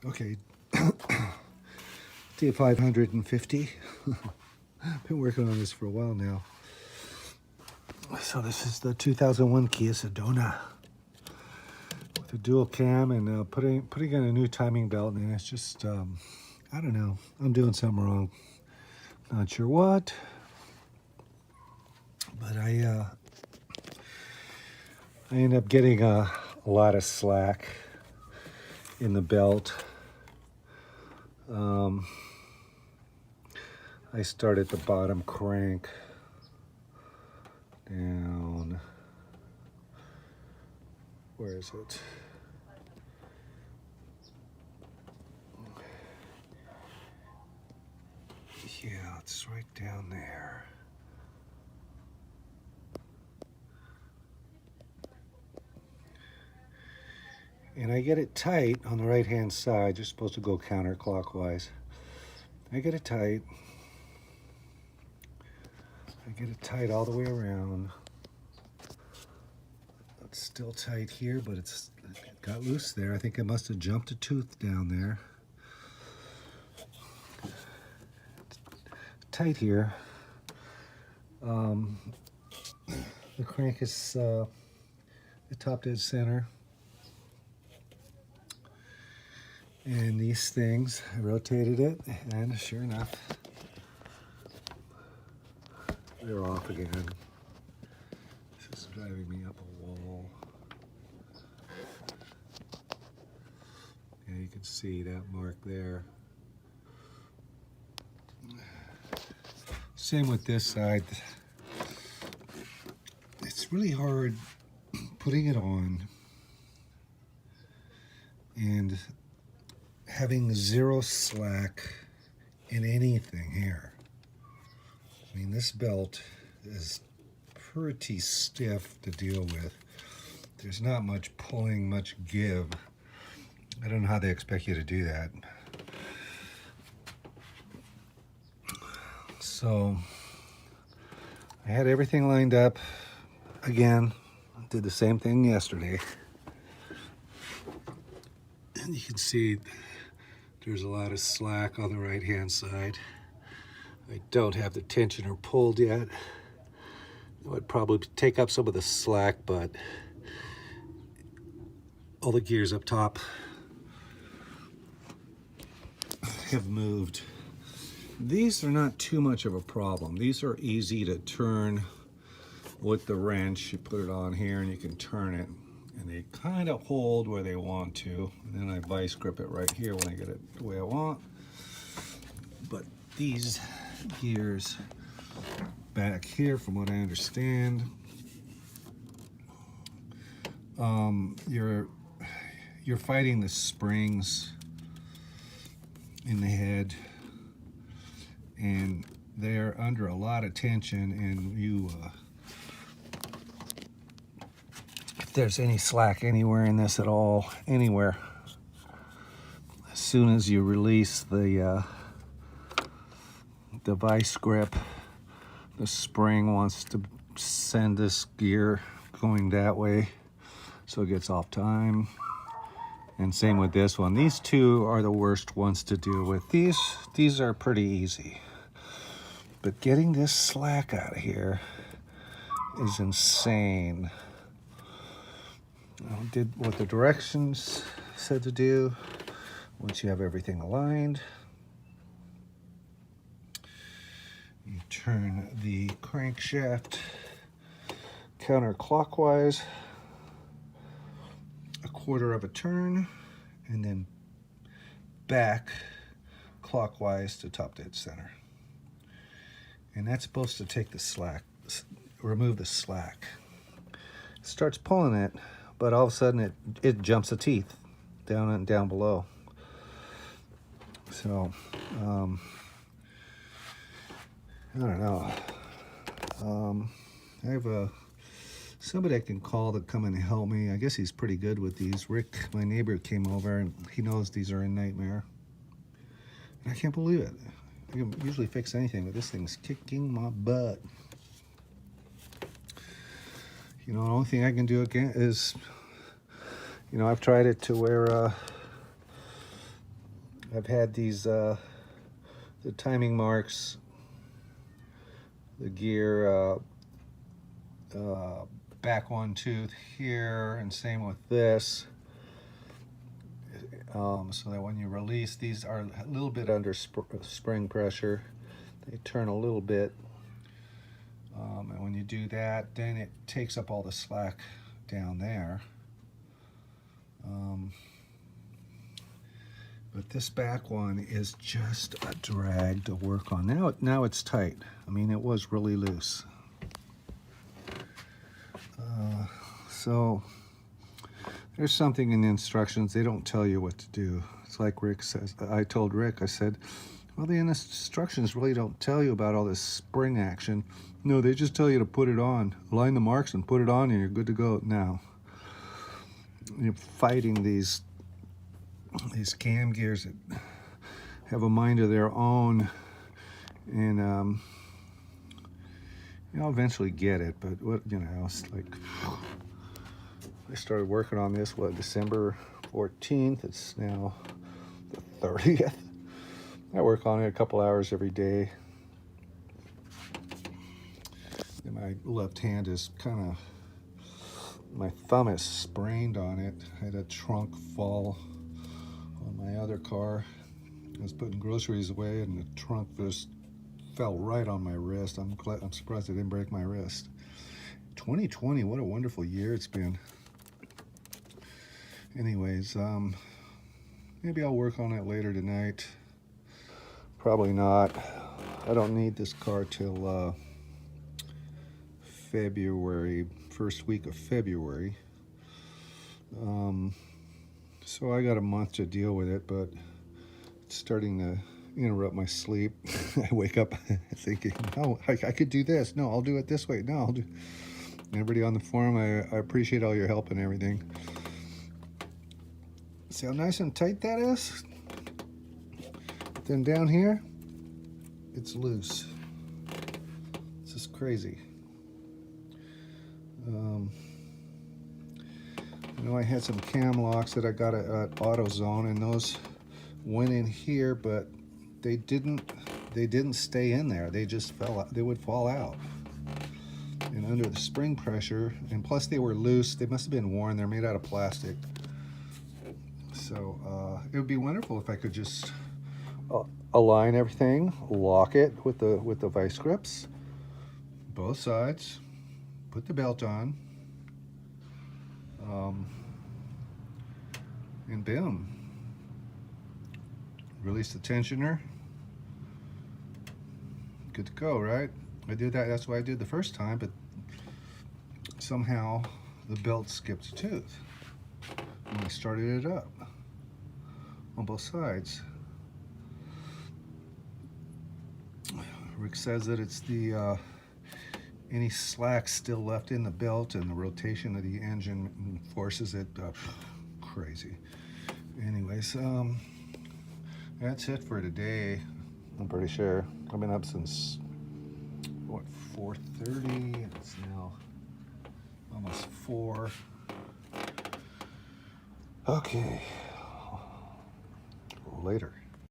Okay, day 550. Been working on this for a while now. So this is the 2001 Kia Sedona with a dual cam and putting in a new timing belt, and it's just I don't know. I'm doing something wrong. Not sure what, but I end up getting a lot of slack in the belt. I start at the bottom crank down. Where is it? Yeah, it's right down there. And I get it tight on the right hand side. You're supposed to go counterclockwise. I get it tight. I get it tight all the way around. It's still tight here, but it got loose there. I think I must have jumped a tooth down there. It's tight here. The crank is the top dead center. And these things, I rotated it, and sure enough, they're off again. This is driving me up a wall. Yeah, you can see that mark there. Same with this side. It's really hard putting it on and having zero slack in anything here. I mean, this belt is pretty stiff to deal with. There's not much pulling, much give. I don't know how they expect you to do that. So I had everything lined up. Again, did the same thing yesterday. And you can see there's a lot of slack on the right hand side. I don't have the tensioner pulled yet. It would probably take up some of the slack, but all the gears up top have moved. These are not too much of a problem. These are easy to turn with the wrench. You put it on here and you can turn it, and they kind of hold where they want to. And then I vice grip it right here when I get it the way I want. But these gears back here, from what I understand, you're fighting the springs in the head, and they're under a lot of tension, and if there's any slack anywhere in this at all, anywhere, as soon as you release the vice grip, the spring wants to send this gear going that way, so it gets off time. And same with this one. These two are the worst ones to deal with. These are pretty easy, but getting this slack out of here is insane. I did what the directions said to do. Once you have everything aligned, you turn the crankshaft counterclockwise a quarter of a turn, and then back clockwise to top dead center. And that's supposed to take the slack, remove the slack. It starts pulling it, but all of a sudden it jumps the teeth down and down below. So I don't know. I have somebody I can call to come and help me. I guess he's pretty good with these. Rick, my neighbor, came over, and he knows these are a nightmare. And I can't believe it. I can usually fix anything, but this thing's kicking my butt. You know, the only thing I can do again is, you know, I've tried it to where I've had these the timing marks, the gear back one tooth here, and same with this. So that when you release, these are a little bit under spring pressure. They turn a little bit. And when you do that, then it takes up all the slack down there. But this back one is just a drag to work on. Now it's tight. I mean, it was really loose. So there's something in the instructions. They don't tell you what to do. It's like Rick says. I told Rick, I said, well, the instructions really don't tell you about all this spring action. No, they just tell you to put it on. Line the marks and put it on and you're good to go. Now, you're fighting these cam gears that have a mind of their own, and you'll eventually get it. But what, it's like, I started working on this, December 14th. It's now the 30th. I work on it a couple hours every day. And my left hand is my thumb is sprained on it. I had a trunk fall on my other car. I was putting groceries away and the trunk just fell right on my wrist. I'm surprised I didn't break my wrist. 2020, what a wonderful year it's been. Anyways, maybe I'll work on it later tonight. Probably not. I don't need this car till February, first week of February. So I got a month to deal with it, but it's starting to interrupt my sleep. I wake up thinking, no, I could do this. No, I'll do it this way. No, I'll do. Everybody on the forum, I appreciate all your help and everything. See how nice and tight that is? Then down here, it's loose. It's just crazy. I had some cam locks that I got at AutoZone, and those went in here, but they didn't stay in there. They just fell out. They would fall out. And under the spring pressure, and plus they were loose, they must have been worn. They're made out of plastic. So it would be wonderful if I could just align everything, lock it with the vice grips, both sides, put the belt on, and boom, release the tensioner, good to go, right? I did that. That's what I did the first time, but somehow the belt skipped a tooth when I started it up on both sides. Rick says that it's the any slack still left in the belt and the rotation of the engine forces it up. Crazy. Anyways, that's it for today. I'm pretty sure. I've been up since what, 4:30. It's now almost 4. Okay. Later.